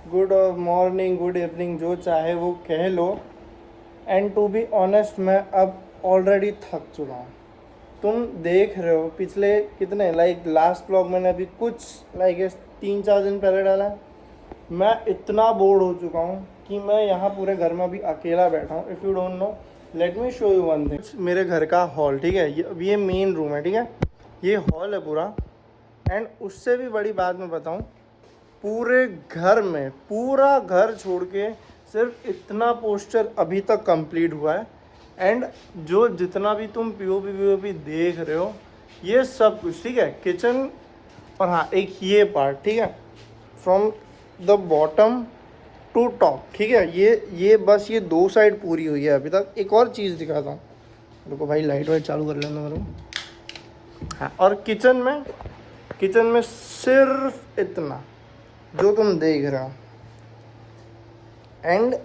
Good morning, good evening, जो चाहे वो कह लो। एंड टू बी ऑनेस्ट, मैं अब ऑलरेडी थक चुका हूँ। तुम देख रहे हो पिछले कितने लास्ट ब्लॉग मैंने अभी कुछ 3-4 दिन पहले डाला है। मैं इतना बोर्ड हो चुका हूँ कि मैं यहाँ पूरे घर में अभी अकेला बैठा हूँ। If you don't know, late me show you one thing. मेरे घर का हॉल, ठीक है, ये मेन रूम है, ठीक है, ये हॉल है पूरा। एंड उससे भी बड़ी बात मैं बताऊँ, पूरे घर में, पूरा घर छोड़ के सिर्फ इतना पोस्टर अभी तक कंप्लीट हुआ है। एंड जो जितना भी तुम पीओपी देख रहे हो, ये सब कुछ ठीक है, किचन। और हाँ, एक ये पार्ट, ठीक है, from the bottom to top, ठीक है, ये बस ये 2 साइड पूरी हुई है अभी तक। एक और चीज़ दिखाता हूँ, रुको भाई, लाइट वाइट चालू कर लेना मेरे को। हाँ, और किचन में सिर्फ इतना जो तुम देख रहे हो। एंड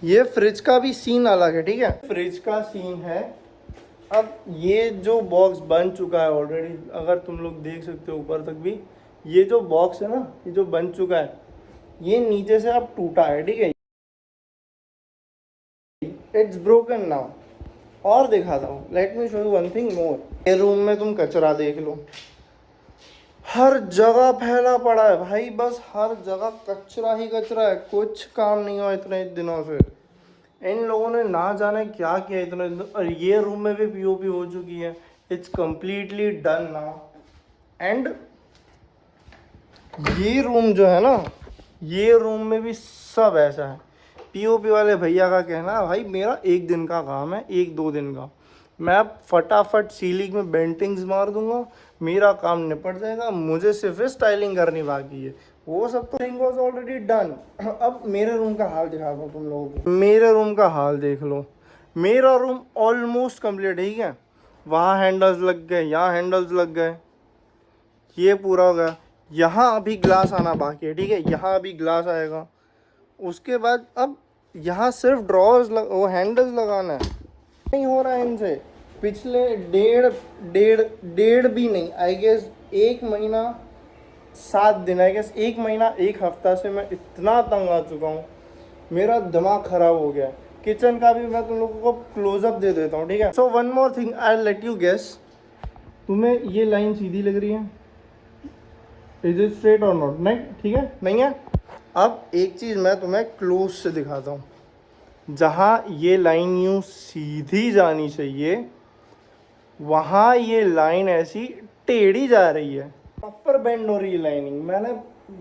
ये फ्रिज का भी सीन अलग है, ठीक है, फ्रिज का सीन है। अब ये जो बॉक्स बन चुका है ऑलरेडी, अगर तुम लोग देख सकते हो ऊपर तक भी, ये जो बॉक्स है ना, ये जो बन चुका है, ये नीचे से अब टूटा है, ठीक है, इट्स ब्रोकन नाउ। और दिखाता हूँ, late me show you one thing more. ये रूम में तुम कचरा देख लो, हर जगह फैला पड़ा है भाई, बस हर जगह कचरा ही कचरा है। कुछ काम नहीं हुआ इतने दिनों से। इन लोगों ने ना जाने क्या किया इतने दिन। और ये रूम में भी पीओपी हो चुकी है, it's completely done now. And ये रूम जो है ना, ये रूम में भी सब ऐसा है। पीओपी वाले भैया का कहना है, भाई मेरा 1 दिन का काम है, 1-2 दिन का, मैं फटाफट सीलिंग में बेंटिंग्स मार दूंगा, मेरा काम निपट जाएगा, मुझे सिर्फ स्टाइलिंग करनी बाकी है। वो सब तो थिंग वॉज ऑलरेडी डन। अब मेरे रूम का हाल दिखा दो तुम लोगों को। मेरे रूम का हाल देख लो। मेरा रूम ऑलमोस्ट कंप्लीट, ठीक है, वहाँ हैंडल्स लग गए, यहाँ हैंडल्स लग गए, ये पूरा हो गया। यहाँ अभी ग्लास आना बाकी है, ठीक है, यहाँ अभी ग्लास आएगा। उसके बाद अब यहाँ सिर्फ ड्रॉर्स वो हैंडल्स लगाना है। नहीं हो रहा है इनसे पिछले डेढ़ भी नहीं, आई गेस 1 महीना 7 दिन, आई गेस 1 महीना 1 हफ्ता से मैं इतना तंग आ चुका हूँ, मेरा दिमाग खराब हो गया। किचन का भी मैं तुम लोगों को क्लोजअप दे देता हूँ, ठीक है। So one more thing, I let you guess, तुम्हें ये लाइन सीधी लग रही है? इज इट स्ट्रेट और नॉट? नहीं, ठीक है, नहीं है। अब एक चीज़ मैं तुम्हें क्लोज से दिखाता हूँ। जहाँ ये लाइन यूँ सीधी जानी चाहिए, वहाँ ये लाइन ऐसी टेढ़ी जा रही है, प्रॉपर बेंड हो रही है लाइनिंग। मैंने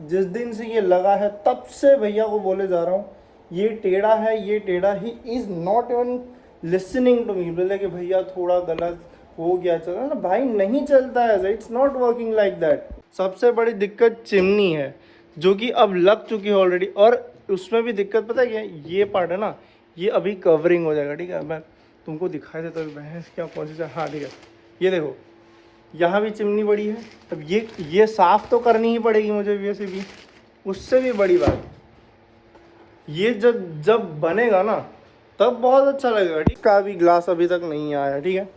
जिस दिन से ये लगा है तब से भैया को बोले जा रहा हूँ, ये टेढ़ा है, ये टेढ़ा। He is not even listening to me. बोले कि भैया थोड़ा गलत हो गया, चला ना भाई, नहीं चलता है, it's not working like that. सबसे बड़ी दिक्कत चिमनी है, जो कि अब लग चुकी है ऑलरेडी। और उसमें भी दिक्कत पता है क्या, ये पार्ट है ना, ये अभी कवरिंग हो जाएगा, ठीक है। मैं तुमको दिखाई देता हूँ, भैंस क्या कौन सी, हाँ ठीक है, ये देखो, यहाँ भी चिमनी बड़ी है। अब ये साफ़ तो करनी ही पड़ेगी मुझे, वैसे भी। उससे भी बड़ी बात, ये जब बनेगा ना, तब बहुत अच्छा लगेगा, ठीक। का भी ग्लास अभी तक नहीं आया, ठीक है,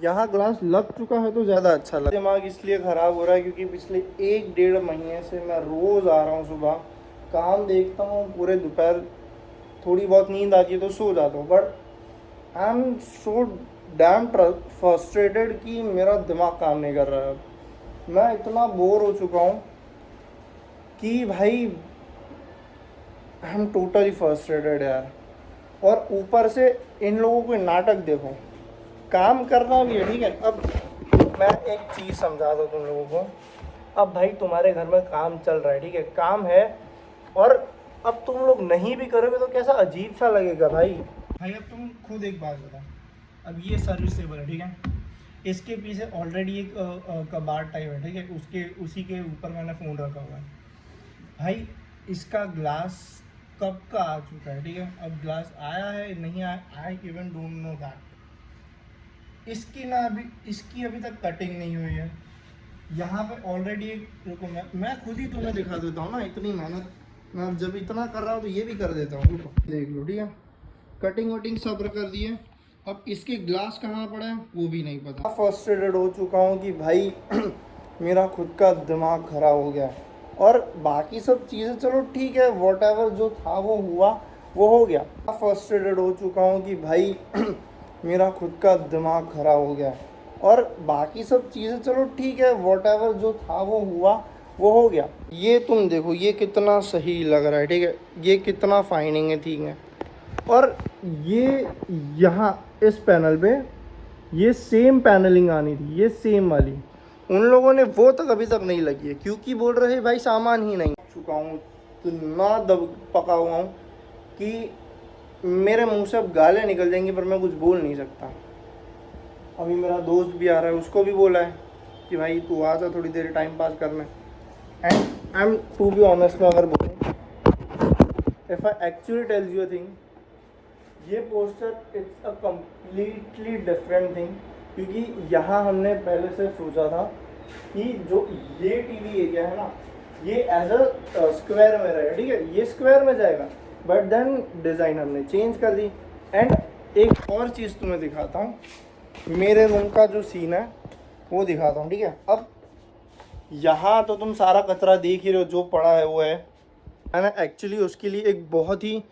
यहाँ ग्लास लग चुका है तो ज़्यादा अच्छा लगा। दिमाग इसलिए ख़राब हो रहा है क्योंकि पिछले 1-1.5 महीने से मैं रोज़ आ रहा हूँ, सुबह काम देखता हूँ, पूरे दोपहर थोड़ी बहुत नींद आती है तो सो जाता हूँ, but I am so damn frustrated कि मेरा दिमाग काम नहीं कर रहा है। अब मैं इतना बोर हो चुका हूँ कि भाई आई एम टोटली फ्रस्ट्रेटेड यार। और ऊपर से इन लोगों को नाटक देखो, काम करना भी है, ठीक है। अब मैं एक चीज़ समझा दूँ तुम लोगों को। अब भाई तुम्हारे घर में काम चल रहा है, ठीक है, काम है, और अब तुम लोग नहीं भी करोगे तो कैसा अजीब सा लगेगा भाई। भाई अब तुम खुद एक बात बताओ, अब ये सर्विस टेबल है, ठीक है, इसके पीछे ऑलरेडी एक कबाड़ टाइप है, ठीक है, उसी के ऊपर मैंने फ़ोन रखा हुआ है। भाई इसका ग्लास कब का आ चुका है, ठीक है, अब ग्लास आया है नहीं आया, I even don't know that. इसकी अभी तक कटिंग नहीं हुई है। यहाँ पे ऑलरेडी एक, रुको मैं खुद ही तुम्हें दिखा देता हूँ ना, इतनी मेहनत मैं जब इतना कर रहा हूँ तो ये भी कर देता हूँ, रुको देख लो, ठीक है, कटिंग वटिंग सब कर दी है। अब इसके ग्लास कहाँ पड़ा है वो भी नहीं पता। फ्रस्ट्रेटेड हो चुका हूँ कि भाई मेरा खुद का दिमाग खराब हो गया है। और बाकी सब चीज़ें चलो ठीक है, वॉट एवर जो था वो हुआ, वो हो गया। फ्रस्ट्रेटेड हो चुका हूँ कि भाई मेरा खुद का दिमाग खराब हो गया। और बाकी सब चीज़ें चलो ठीक है, वॉट एवर जो था वो हुआ, वो हो गया। ये तुम देखो, ये कितना सही लग रहा है, ठीक है, ये कितना फाइनिंग है, ठीक है। और ये यहाँ इस पैनल पे ये सेम पैनलिंग आनी थी, ये सेम वाली, उन लोगों ने वो तक अभी तक नहीं लगी है, क्योंकि बोल रहे भाई सामान ही नहीं। चुका हूँ तो ना दब पका हुआ हूँ कि मेरे मुंह से अब गालें निकल जाएंगी, पर मैं कुछ बोल नहीं सकता। अभी मेरा दोस्त भी आ रहा है, उसको भी बोला है कि भाई तू आ जा थोड़ी देर टाइम पास करने। And I am to be honest में अगर बोलूँ, if I actually tells you a thing, ये poster it's a completely different thing. क्योंकि यहाँ हमने पहले से सोचा था कि जो ये टीवी एरिया है ना, ये एज अ स्क्वायर में रहेगा, ठीक है, ये स्क्वायर में जाएगा, बट देन डिज़ाइन हमने चेंज कर दी। एंड एक और चीज़ तुम्हें दिखाता हूँ, मेरे रूम का जो सीन है वो दिखाता हूँ, ठीक है। अब यहाँ तो तुम सारा कचरा देख ही रहे हो, जो पड़ा है वो है। मैंने एक्चुअली उसके लिए एक बहुत ही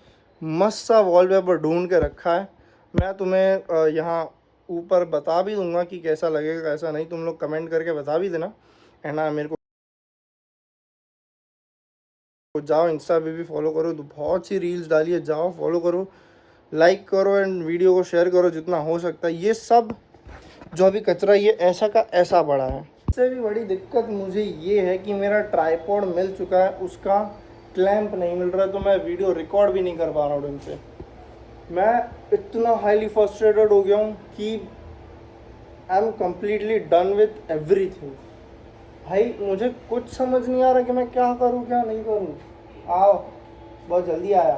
मस्त सा वॉलपेपर ढूंढ के रखा है। मैं तुम्हें यहाँ ऊपर बता भी दूंगा कि कैसा लगेगा कैसा नहीं, तुम लोग कमेंट करके बता भी देना। है ना, मेरे को जाओ इंस्टा पे भी फॉलो करो, तो बहुत सी रील्स डाली है, जाओ फॉलो करो, लाइक करो एंड वीडियो को शेयर करो जितना हो सकता है। ये सब जो अभी कचरा ये ऐसा का ऐसा पड़ा है। इससे भी बड़ी दिक्कत मुझे ये है कि मेरा ट्राइपॉड मिल चुका है, उसका क्लैंप नहीं मिल रहा है, तो मैं वीडियो रिकॉर्ड भी नहीं कर पा रहा हूँ ढंग से। मैं इतना हाईली फ्रस्ट्रेटेड हो गया हूँ कि I am completely done with everything. भाई मुझे कुछ समझ नहीं आ रहा कि मैं क्या करूँ क्या नहीं करूँ। आओ, बहुत जल्दी आया,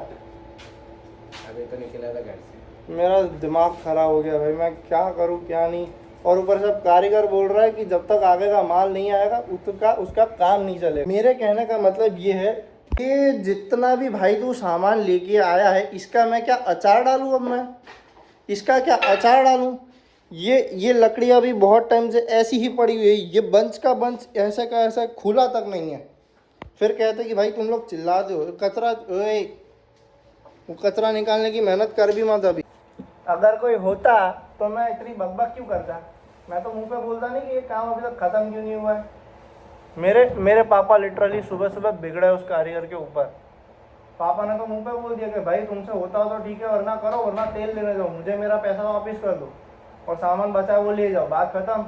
अभी तो निकला था घर से। मेरा दिमाग ख़राब हो गया भाई, मैं क्या करूँ क्या नहीं। और ऊपर से कारीगर बोल रहा है कि जब तक आगे का माल नहीं आएगा उसका काम नहीं चलेगा। मेरे कहने का मतलब ये है कि जितना भी भाई तू सामान लेके आया है, इसका मैं क्या अचार डालूँ? अब मैं इसका क्या अचार डालूँ? ये लकड़ियाँ भी बहुत टाइम से ऐसी ही पड़ी हुई है, ये बंच का बंच ऐसा का ऐसा खुला तक नहीं है। फिर कहते कि भाई तुम लोग चिल्लाते हो, कचरा वो कचरा निकालने की मेहनत कर भी मत। अभी अगर कोई होता तो मैं इतनी बकबक क्यों करता? मैं तो मुंह पे बोलता नहीं कि ये काम अभी तक ख़त्म क्यों नहीं हुआ है। मेरे पापा लिटरली सुबह सुबह बिगड़े उस कारीगर के ऊपर। पापा ने तो मुंह पे बोल दिया कि भाई तुमसे होता हो तो ठीक है, वरना करो, वरना तेल लेने जाओ, मुझे मेरा पैसा वापस कर दो और सामान बचा वो ले जाओ, बात खत्म।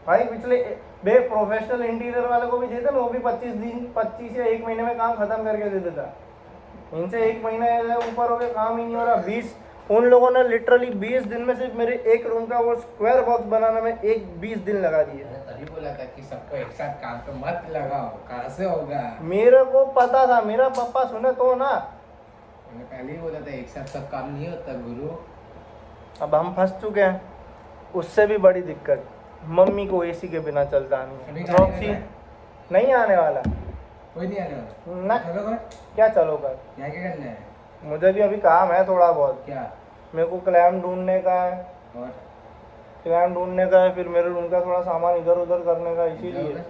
भाई पिछले बे प्रोफेशनल इंटीरियर वाले को भी देते ना, वो भी 25 या 1 महीने में काम खत्म करके दे देता। इनसे 1 महीने ऊपर हो गया, काम ही नहीं हो रहा। 20 उन लोगों ने लिटरली 20 दिन में सिर्फ मेरे एक रूम का वो स्क्वायर बॉक्स बनाने में 20 दिन लगा दिए। तभी बोला था कि सबको एक साथ काम पे मत लगाओ, कहाँ से होगा। मेरे को पता था, मेरा पापा सुने तो ना। मैंने पहले ही बोला था एक साथ सब काम नहीं होता गुरु। अब हम फंस चुके हैं। उससे भी बड़ी दिक्कत, मम्मी को एसी के बिना चलता नहीं। रॉक्सी नहीं आने वाला, कोई नहीं आने वाला ना। चलो कर, क्या चलो कर, क्या क्या करना है? मुझे भी अभी काम है थोड़ा बहुत। क्या? मेरे को क्लैम ढूंढने का है, और क्लैम ढूंढने का है, फिर मेरे रूम का थोड़ा सामान इधर उधर करने का, इसीलिए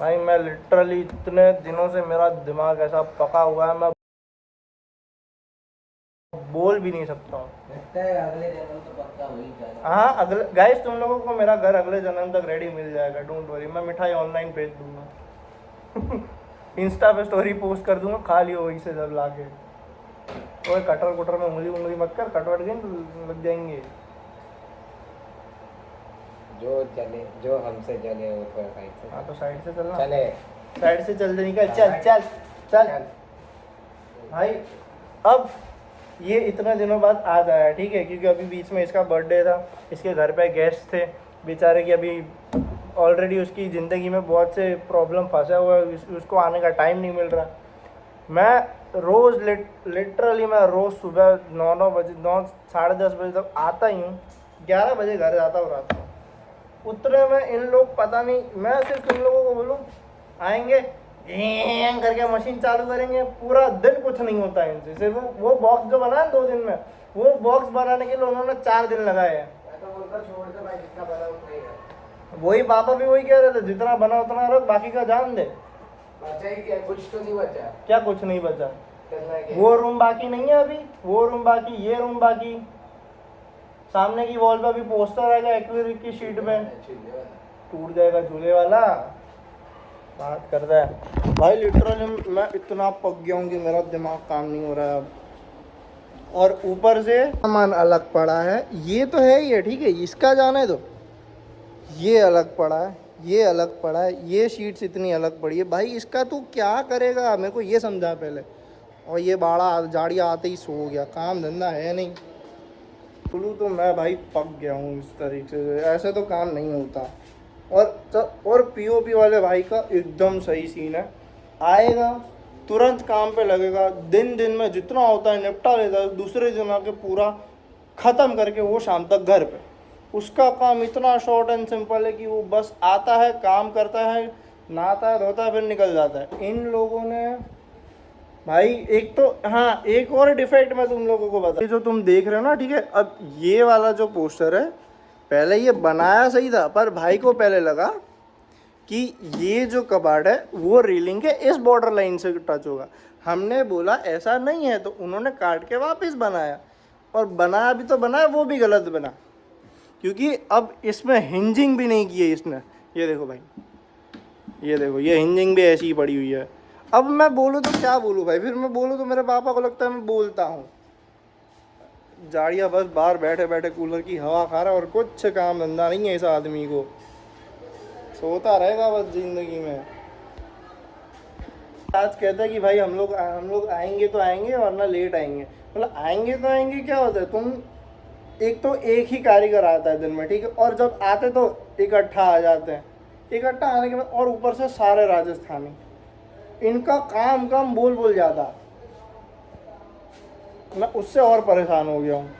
भाई मैं लिटरली इतने दिनों से मेरा दिमाग ऐसा पका हुआ है, मैं बोल भी नहीं सकता हूँ। लगता है अगले जन्म तो पक्का हो ही जाएगा। हाँ अगले गाइस, तुम लोगों को मेरा घर अगले जन्म तक रेडी मिल जाएगा, डोंट वरी। मैं मिठाई ऑनलाइन भेज दूंगा इंस्टा पे स्टोरी पोस्ट कर दूंगा, खा लियो वहीं से जब लाके। ओए कटर कुटर में उंगली मत कर, कटवट गई लग जाएंगे। जो चले, जो हमसे चले वो थोड़ा साइड से। हाँ तो साइड से चलना, चले साइड से चल देने का। चल चल चल भाई। अब ये इतने दिनों बाद आज आया, ठीक है, क्योंकि अभी बीच में इसका बर्थडे था, इसके घर पे गेस्ट थे बेचारे की। अभी ऑलरेडी उसकी ज़िंदगी में बहुत से प्रॉब्लम फंसा हुआ है, उसको आने का टाइम नहीं मिल रहा। मैं रोज़ लिटरली मैं रोज़ सुबह 9 बजे 9 साढ़े 10 बजे तक आता ही हूँ, 11 बजे घर जाता हूँ रात को। उतने में इन लोग पता नहीं, मैं सिर्फ इन लोगों को बोलूँ आएंगे करके मशीन चालू करेंगे, पूरा दिन कुछ नहीं होता है इनसे। सिर्फ वो बॉक्स जो बना है 2 दिन में, वो बॉक्स बनाने के लिए उन्होंने 4 दिन लगाए हैं। वही पापा भी वही कह रहे थे, जितना बना उतना रख, बाकी का जान दे। बचा ही क्या, कुछ तो नहीं बचा। क्या कुछ नहीं बचा? करना क्या? वो रूम बाकी नहीं है अभी, वो रूम बाकी, ये रूम बाकी, सामने की वॉल पे अभी पोस्टर आएगा एक्रिलिक की शीट में, टूट जाएगा झूले वाला। बात करता है भाई, लिटरली मैं इतना पक गया हूँ कि मेरा दिमाग काम नहीं हो रहा है अब। और ऊपर से सामान अलग पड़ा है, ये तो है ही है, ठीक है, इसका जाने दो, ये अलग पड़ा है, ये अलग पड़ा है, ये शीट्स इतनी अलग पड़ी है भाई, इसका तू क्या करेगा मेरे को ये समझा पहले। और ये बाड़ा जाड़ी आते ही सो गया, काम धंधा है नहीं। खुलू तो मैं भाई पक गया हूँ इस तरीके से, ऐसे तो काम नहीं होता। और पीओपी वाले भाई का एकदम सही सीन है, आएगा तुरंत काम पे लगेगा, दिन में जितना होता है निपटा लेता है, दूसरे दिन आके पूरा ख़त्म करके वो शाम तक घर पे। उसका काम इतना शॉर्ट एंड सिंपल है कि वो बस आता है, काम करता है, नहाता है, धोता है, फिर निकल जाता है। इन लोगों ने भाई, एक तो हाँ, एक और डिफेक्ट मैं तुम लोगों को बता, ये जो तुम देख रहे हो ना, ठीक है, अब ये वाला जो पोस्टर है, पहले ये बनाया सही था, पर भाई को पहले लगा कि ये जो कबाड़ है वो रेलिंग के इस बॉर्डर लाइन से टच होगा। हमने बोला ऐसा नहीं है, तो उन्होंने काट के वापस बनाया, और बनाया भी तो बनाया, वो भी गलत बना, क्योंकि अब इसमें हिंजिंग भी नहीं की है इसने। ये देखो भाई, ये देखो, ये हिंजिंग भी ऐसी ही पड़ी हुई है। अब मैं बोलूँ तो क्या बोलूँ भाई, फिर मैं बोलूँ तो मेरे पापा को लगता है मैं बोलता हूँ। जाड़िया बस बाहर बैठे बैठे कूलर की हवा खा रहा है, और कुछ काम धंधा नहीं है इस आदमी को, सोता रहेगा बस जिंदगी में। आज कहता है कि भाई हम लोग आएंगे तो आएंगे, वरना लेट आएंगे। मतलब आएंगे तो आएंगे क्या होता है, तुम एक तो एक ही कारीगर आता है दिन में, ठीक है, और जब आते तो इकट्ठा आ जाते हैं, इकट्ठा आने के बाद और ऊपर से सारे राजस्थानी, इनका काम कम बोल बोल ज़्यादा। मैं उससे और परेशान हो गया हूँ,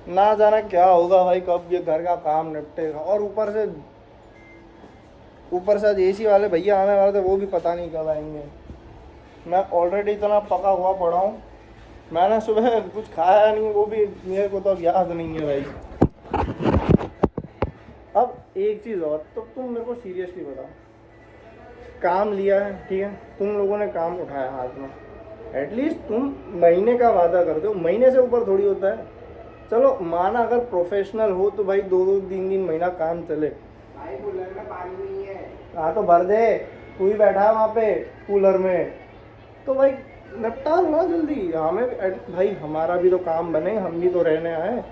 ना जाना क्या होगा भाई, कब ये घर का काम निपटेगा। और ऊपर से आज एसी वाले भैया आने वाले थे, वो भी पता नहीं कब आएंगे। मैं ऑलरेडी इतना पका हुआ पड़ा हूँ, मैंने सुबह कुछ खाया नहीं, वो भी मेरे को तो अब याद नहीं है भाई। अब एक चीज़ और, तो तुम मेरे को सीरियसली बताओ, काम लिया है, ठीक है, तुम लोगों ने काम उठाया हाथ में, एटलीस्ट तुम महीने का वादा करते हो, महीने से ऊपर थोड़ी होता है। चलो माना अगर प्रोफेशनल हो तो भाई 2-3 महीना काम चले। भाई कूलर में पानी नहीं है। हाँ तो भर दे, तू ही बैठा है वहाँ पे कूलर में, तो भाई निपटा लो ना जल्दी। हमें भाई, हमारा भी तो काम बने, हम भी तो रहने आए।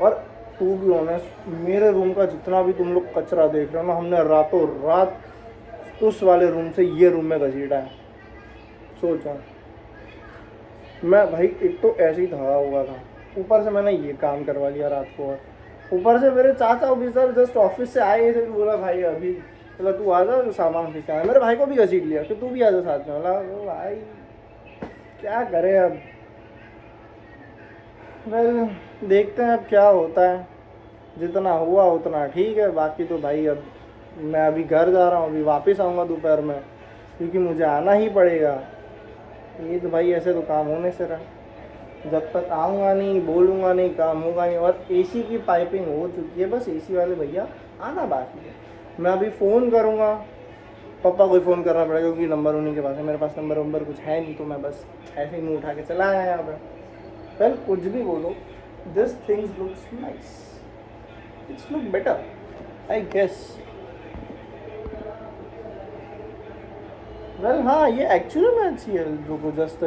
और टू बी ऑनेस्ट, मेरे रूम का जितना भी तुम लोग कचरा देख रहे हो ना, हमने रातों रात उस वाले रूम से ये रूम में घसीटा है। सोचो, मैं भाई एक तो ऐसे ही धड़ा हुआ था, ऊपर से मैंने ये काम करवा लिया रात को, और ऊपर से मेरे चाचा ऑफिसर जस्ट ऑफिस से आए थे, बोला भाई अभी, बोला तू आ जा, सामान खींचा है। मेरे भाई को भी घसीट लिया कि तू भी आ जा साथ में। बोला भाई क्या करे अब, वेल देखते हैं अब क्या होता है, जितना हुआ उतना ठीक है, बाकी तो भाई अब मैं अभी घर जा रहा हूँ, अभी वापस आऊँगा दोपहर में, क्योंकि मुझे आना ही पड़ेगा। ये तो भाई ऐसे तो काम होने से रहा, जब तक आऊँगा नहीं, बोलूँगा नहीं, काम होगा नहीं। और एसी की पाइपिंग हो चुकी है, बस एसी वाले भैया आना बाकी है। मैं अभी फ़ोन करूँगा, पापा को फ़ोन करना पड़ेगा, क्योंकि नंबर उन्हीं के पास है, मेरे पास नंबर कुछ है नहीं, तो मैं बस ऐसे ही मुँह उठा के चला आया यहाँ पे। वेल कुछ भी बोलो, this things looks nice, it's look better I guess. Well हाँ, ये एक्चुअली में अच्छी है। रुको just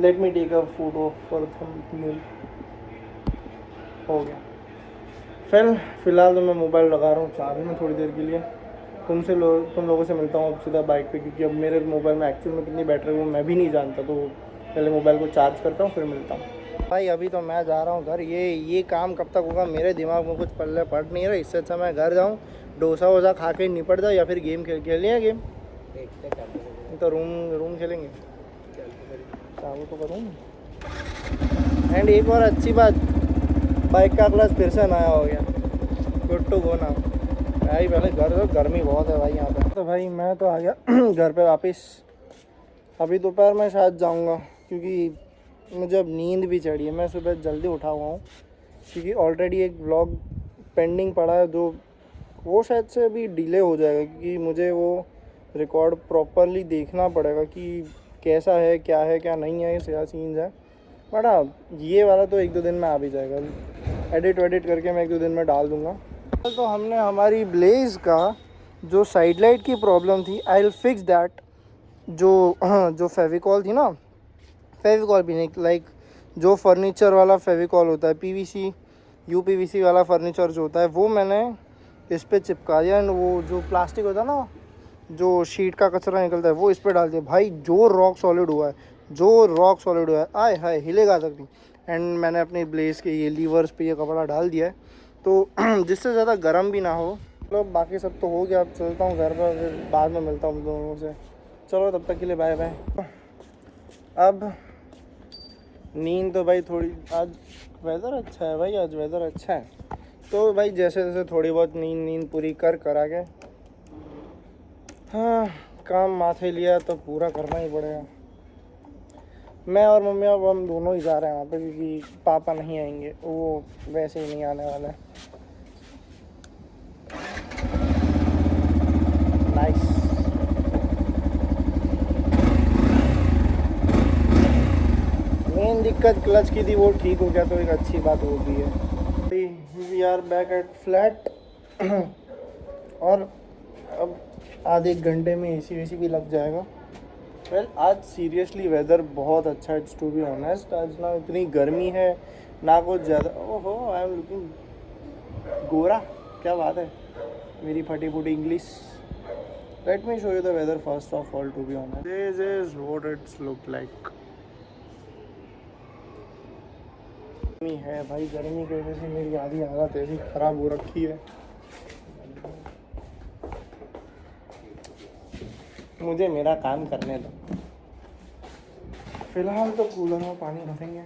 let me take a photo for thumbnail. हो गया। फिलहाल तो मैं मोबाइल लगा रहा हूँ चार्ज में थोड़ी देर के लिए। तुम लोगों से मिलता हूँ अब सीधा बाइक पे, क्योंकि अब मेरे मोबाइल में एक्चुअल में कितनी बैटरी है वो मैं भी नहीं जानता, तो पहले मोबाइल को चार्ज करता हूँ फिर मिलता हूँ। भाई अभी तो मैं जा रहा हूँ घर, ये काम कब तक होगा, मेरे दिमाग में कुछ पल्ले पड़ नहीं रहा। इससे अच्छा मैं घर जाऊँ, डोसा वोसा खा के निपट जाओ, या फिर गेम खेल लिया गेम, तो रूम खेलेंगे, चालू तो करूँ। एंड एक और अच्छी बात, बाइक का क्लच फिर से नया हो गया, गुड टू गो ना भाई। पहले घर, गर्मी बहुत है भाई यहाँ पे। तो भाई मैं तो आ गया घर पे वापस। अभी दोपहर में शायद जाऊँगा, क्योंकि मुझे अब नींद भी चढ़ी है। मैं सुबह जल्दी उठा हुआ हूँ, क्योंकि ऑलरेडी एक व्लॉग पेंडिंग पड़ा है, जो वो शायद से अभी डिले हो जाएगा, क्योंकि मुझे वो रिकॉर्ड प्रॉपरली देखना पड़ेगा कि कैसा है क्या नहीं है, क्या सीन्स है। बट हाँ, ये वाला तो 1-2 दिन में आ भी जाएगा। एडिट वेडिट करके मैं 1-2 दिन में डाल दूँगा। तो हमने हमारी ब्लेज का जो साइड लाइट की प्रॉब्लम थी, आई विल फिक्स दैट। जो फेविकॉल थी ना, फेविकॉल भी नहीं, लाइक जो फर्नीचर वाला फेविकॉल होता है, पीवीसी यूपीवीसी वाला फर्नीचर जो होता है, वो मैंने इस पे चिपका दिया। एंड वो जो प्लास्टिक होता है ना, जो शीट का कचरा निकलता है, वो इस पे डाल दिया। भाई जो रॉक सॉलिड हुआ है, आय हाय, हिलेगा तक नहीं। एंड मैंने अपनी ब्लेज के ये लीवर्स पे ये कपड़ा डाल दिया है, तो जिससे ज़्यादा गर्म भी ना हो। चलो बाकी सब तो हो गया, अब चलता हूँ घर पर, फिर बाद में मिलता हूँ दोनों से। चलो तब तक के लिए बाय बाय। अब नींद तो भाई थोड़ी, आज वेदर अच्छा है भाई, आज वेदर अच्छा है, तो भाई जैसे जैसे थोड़ी बहुत नींद पूरी करा के, हाँ, काम माथे लिया तो पूरा करना ही पड़ेगा। मैं और मम्मी अब हम दोनों ही जा रहे हैं वहाँ पे, क्योंकि पापा नहीं आएंगे, वो वैसे ही नहीं आने वाले। नाइस। मेन दिक्कत क्लच की थी, वो ठीक हो गया, तो एक अच्छी बात वो भी है। We are back at flat और अब आधे एक घंटे में एसी वेसी भी लग जाएगा। वेल आज सीरियसली वेदर बहुत अच्छा है, टू बी ऑनेस्ट। आज ना इतनी गर्मी है ना कुछ ज़्यादा। ओहो, आई एम लुकिंग गोरा, क्या बात है, मेरी फटी फूटी English. Let me show you the weather first of all, to be honest this is what it's look like. गर्मी है भाई, गर्मी की वजह से मेरी आधी हालत ऐसी ख़राब हो रखी है। मुझे मेरा काम करने दो। फिलहाल तो कूलर में पानी भरेंगे,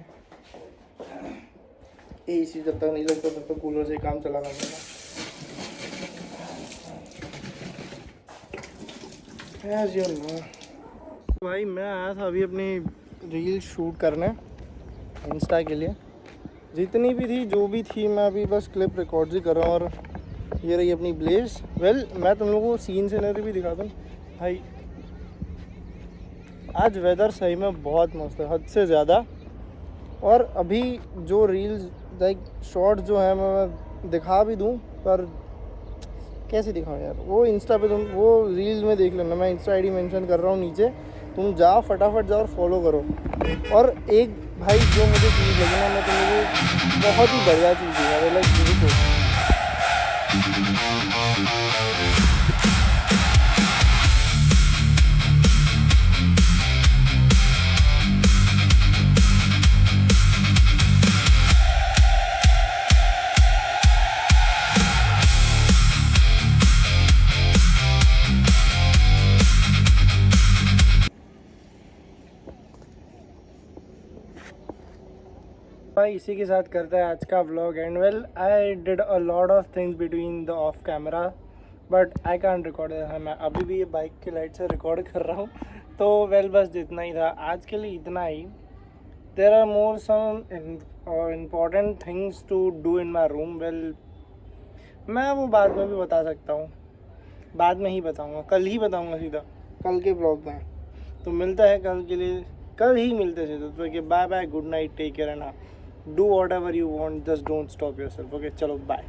एसी जब तक नहीं लगता तब तक कूलर से काम चलाना पड़ेगा। As you know, भाई मैं आया था अभी अपनी रील शूट करने इंस्टा के लिए। जितनी भी थी जो भी थी, मैं अभी बस क्लिप रिकॉर्ड ही कर रहा हूँ। और ये रही अपनी ब्लेज। वेल मैं तुम लोगों को सीन सीनरी भी दिखाता हूँ भाई। आज वेदर सही में बहुत मस्त है, हद से ज़्यादा। और अभी जो रील्स लाइक शॉर्ट जो है मैं दिखा भी दूँ, पर कैसे दिखाऊँ यार, वो इंस्टा पे तुम वो रील्स में देख लेना। मैं इंस्टा आईडी मेंशन कर रहा हूँ नीचे, तुम जाओ फटाफट जाओ और फॉलो करो। और एक भाई जो मुझे चीज़ लगी ना, मैं तुम लोगों को बहुत ही बढ़िया चीज़ दिखा, लाइक देखो। भाई इसी के साथ करता है आज का vlog and. Well I did a lot of things between the of camera, but I can't record. मैं अभी भी ये बाइक की लाइट से रिकॉर्ड कर रहा हूँ। तो वेल बस इतना ही था आज के लिए, इतना ही। There are more some important things to do in my room. Well मैं वो बाद में भी बता सकता हूँ, बाद में ही बताऊँगा, कल ही बताऊँगा सीधा, कल के ब्लॉग में। तो मिलता है कल के लिए, कल ही मिलते हैं। तो bye bye, good night, take care and do whatever you want, just don't stop yourself. Okay, chalo, bye.